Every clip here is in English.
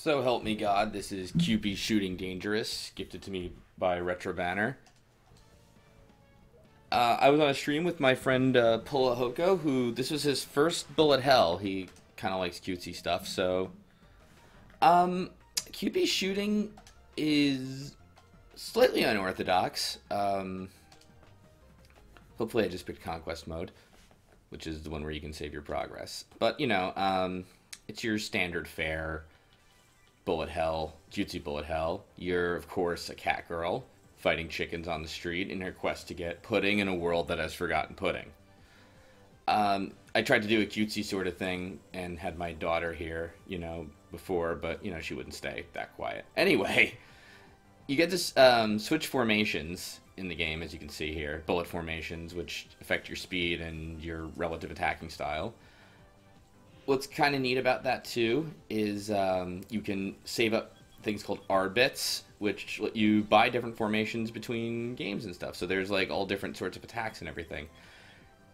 So help me God, this is QP Shooting Dangerous, gifted to me by Retrobanner. I was on a stream with my friend Pulahoko, who this was his first bullet hell. He kind of likes cutesy stuff, so QP shooting is slightly unorthodox. Hopefully I just picked Conquest mode, which is the one where you can save your progress. But, you know, it's your standard fare bullet hell, cutesy bullet hell. You're, of course, a cat girl fighting chickens on the street in her quest to get pudding in a world that has forgotten pudding. I tried to do a cutesy sort of thing and had my daughter here, you know, before, but, you know, she wouldn't stay that quiet. Anyway, you get to switch formations in the game, as you can see here. Bullet formations, which affect your speed and your relative attacking style. What's kind of neat about that, too, is you can save up things called R bits, which let you buy different formations between games and stuff. So there's, like, all different sorts of attacks and everything.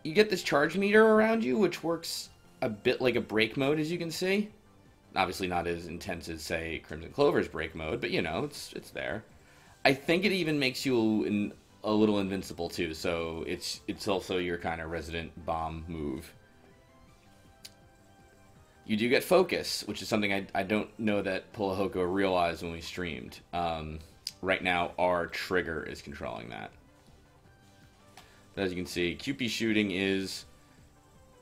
You get this charge meter around you, which works a bit like a break mode, as you can see. Obviously not as intense as, say, Crimson Clover's break mode, but, you know, it's there. I think it even makes you a little invincible, too, so it's also your kind of resident bomb move. You do get focus, which is something I don't know that Pulahoko realized when we streamed. Right now, our trigger is controlling that. But as you can see, QP shooting is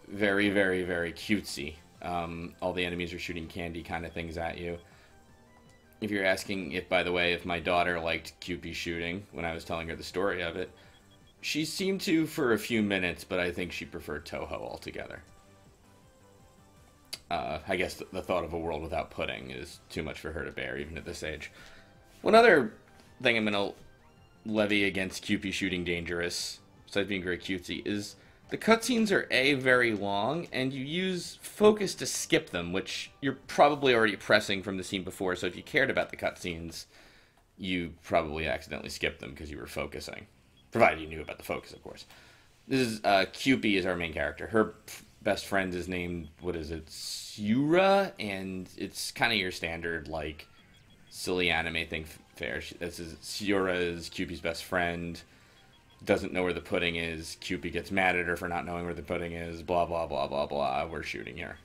very, very, very cutesy. All the enemies are shooting candy kind of things at you. If you're asking, by the way, if my daughter liked QP shooting when I was telling her the story of it, she seemed to for a few minutes, but I think she preferred Toho altogether. I guess the thought of a world without pudding is too much for her to bear, even at this age. One other thing I'm going to levy against QP shooting dangerous, besides being very cutesy, is the cutscenes are very long, and you use focus to skip them, which you're probably already pressing from the scene before, so if you cared about the cutscenes, you probably accidentally skipped them because you were focusing. Provided you knew about the focus, of course. This is, QP is our main character. Her best friend is named, what is it, Sura, and it's kind of your standard, like, silly anime thing fair. Sura is QP's best friend, doesn't know where the pudding is, QP gets mad at her for not knowing where the pudding is, blah, blah, blah, blah, blah. We're shooting here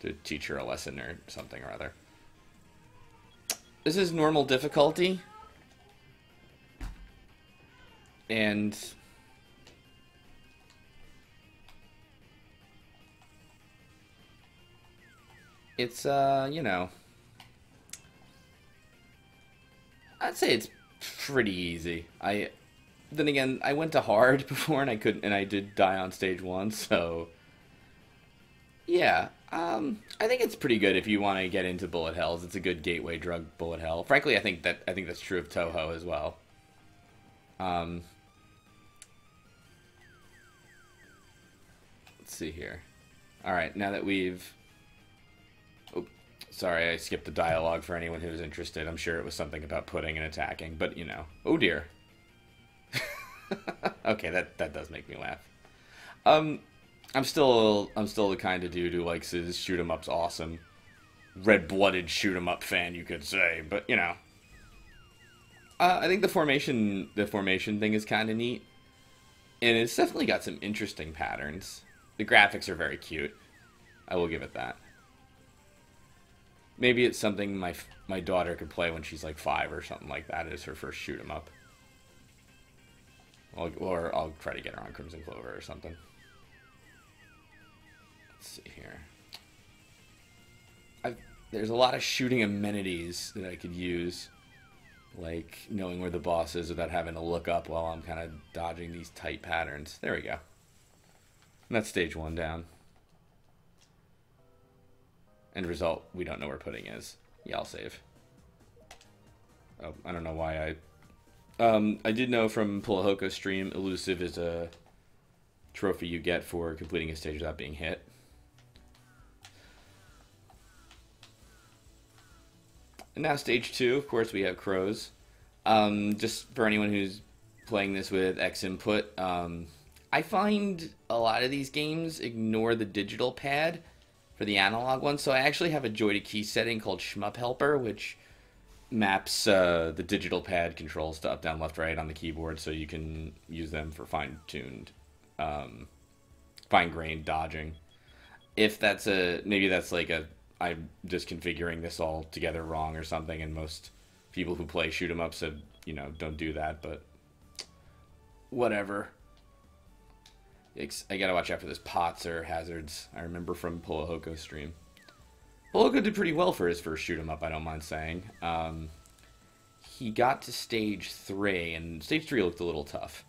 to teach her a lesson or something or other. This is normal difficulty, and it's, you know, I'd say it's pretty easy. Then again, I went to hard before and I couldn't, and I did die on stage 1, so yeah, I think it's pretty good if you want to get into bullet hells. It's a good gateway drug, bullet hell. Frankly, I think that's true of Toho as well. Let's see here. All right, now that we've, oh, sorry, I skipped the dialogue for anyone who's interested. I'm sure it was something about pudding and attacking, but you know, oh dear. Okay, that does make me laugh. I'm still the kind of dude who likes his shoot 'em ups awesome. Red-blooded shoot 'em up fan, you could say, but you know. I think the formation thing is kind of neat, and it's definitely got some interesting patterns. The graphics are very cute. I will give it that. Maybe it's something my daughter could play when she's like 5 or something like that. It's her first shoot 'em up. Or I'll try to get her on Crimson Clover or something. Let's see here. There's a lot of shooting amenities that I could use, like knowing where the boss is without having to look up while I'm kind of dodging these tight patterns. There we go. And that's stage 1 down. End result, we don't know where pudding is. Yeah, I'll save. Oh, I don't know why I did know from Pulahoko's stream, elusive is a trophy you get for completing a stage without being hit. And now stage 2, of course, we have crows. Just for anyone who's playing this with X input, I find a lot of these games ignore the digital pad for the analog one. So I actually have a joy to key setting called Shmup Helper, which maps the digital pad controls to up, down, left, right on the keyboard, so you can use them for fine-tuned, fine-grained dodging. If that's maybe that's like I'm just configuring this all together wrong or something, and most people who play shoot 'em ups have, don't do that, but whatever. I gotta watch out for this pots or hazards. I remember from Polohoko's stream. Polohoko did pretty well for his first shoot 'em up, I don't mind saying. He got to stage 3, and stage 3 looked a little tough.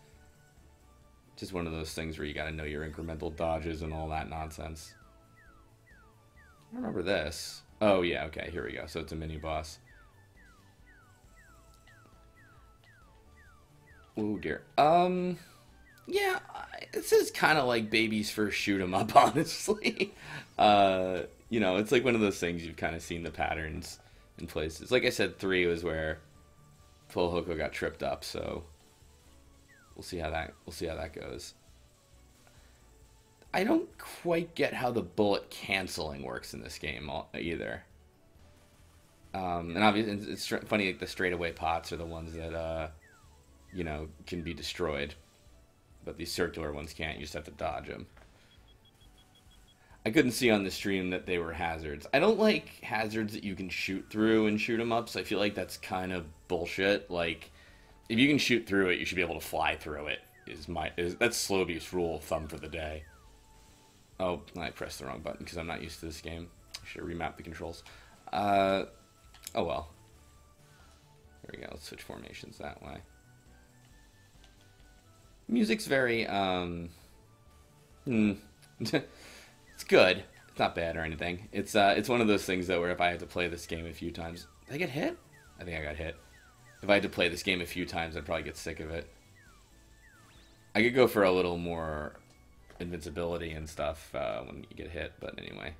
Just one of those things where you gotta know your incremental dodges and all that nonsense. I remember this. Oh yeah, okay, here we go. So it's a mini boss. Oh dear. Yeah, this is kind of like baby's first shoot 'em up, honestly. It's like one of those things you've kind of seen the patterns in places. Like I said, 3 was where Polohoko got tripped up, so we'll see how that goes. I don't quite get how the bullet canceling works in this game either. And obviously, it's funny, like the straightaway pots are the ones that can be destroyed, but these circular ones can't. You just have to dodge them. I couldn't see on the stream that they were hazards. I don't like hazards that you can shoot through and shoot 'em ups. I feel like that's kind of bullshit. Like, if you can shoot through it, you should be able to fly through it. That's slowbeef's rule of thumb for the day. Oh, I pressed the wrong button because I'm not used to this game. I should have remapped the controls. Oh well. Here we go. Let's switch formations that way. Music's very it's good. It's not bad or anything. It's one of those things though where if I had to play this game a few times, did I get hit? I think I got hit. If I had to play this game a few times, I'd probably get sick of it. I could go for a little more invincibility and stuff when you get hit, but anyway.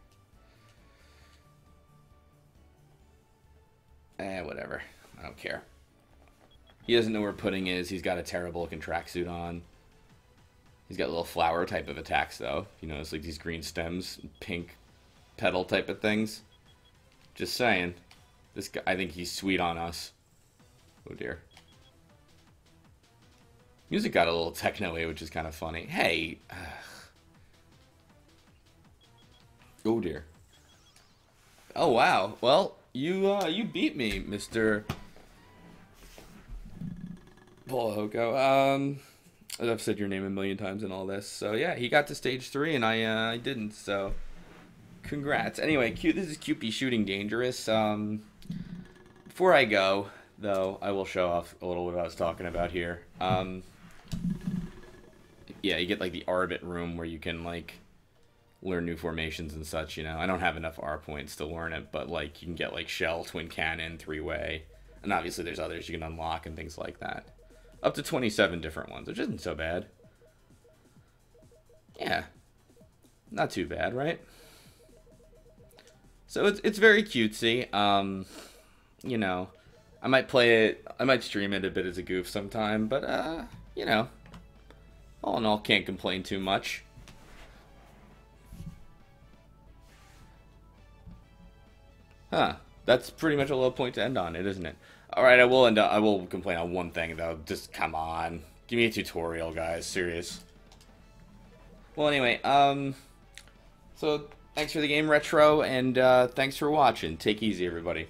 Whatever. I don't care. He doesn't know where pudding is. He's got a terrible looking tracksuit on. He's got little flower type of attacks, though. It's like these green stems, pink petal type of things. Just saying. This guy, I think he's sweet on us. Oh, dear. Music got a little techno-y, which is kind of funny. Hey! Oh, dear. Oh, wow. Well, you beat me, Mr. Polohoko. I've said your name a million times in all this. So, yeah, he got to stage 3, and I didn't, so congrats. Anyway, this is QP Shooting Dangerous. Before I go, though, I will show off a little what I was talking about here. Yeah, you get, like, the Arbit room where you can, like, learn new formations and such, I don't have enough R points to learn it, but, like, you can get, like, shell, twin cannon, 3-way, and obviously there's others you can unlock and things like that. Up to 27 different ones, which isn't so bad. Yeah. Not too bad, right? So it's very cutesy. I might play it, I might stream it a bit as a goof sometime, but, all in all, can't complain too much. Huh. That's pretty much a low point to end on it, isn't it? Alright, I will complain on one thing, though. Just, come on. Give me a tutorial, guys. Serious. Well, anyway, so, thanks for the game, Retro, and, thanks for watching. Take easy, everybody.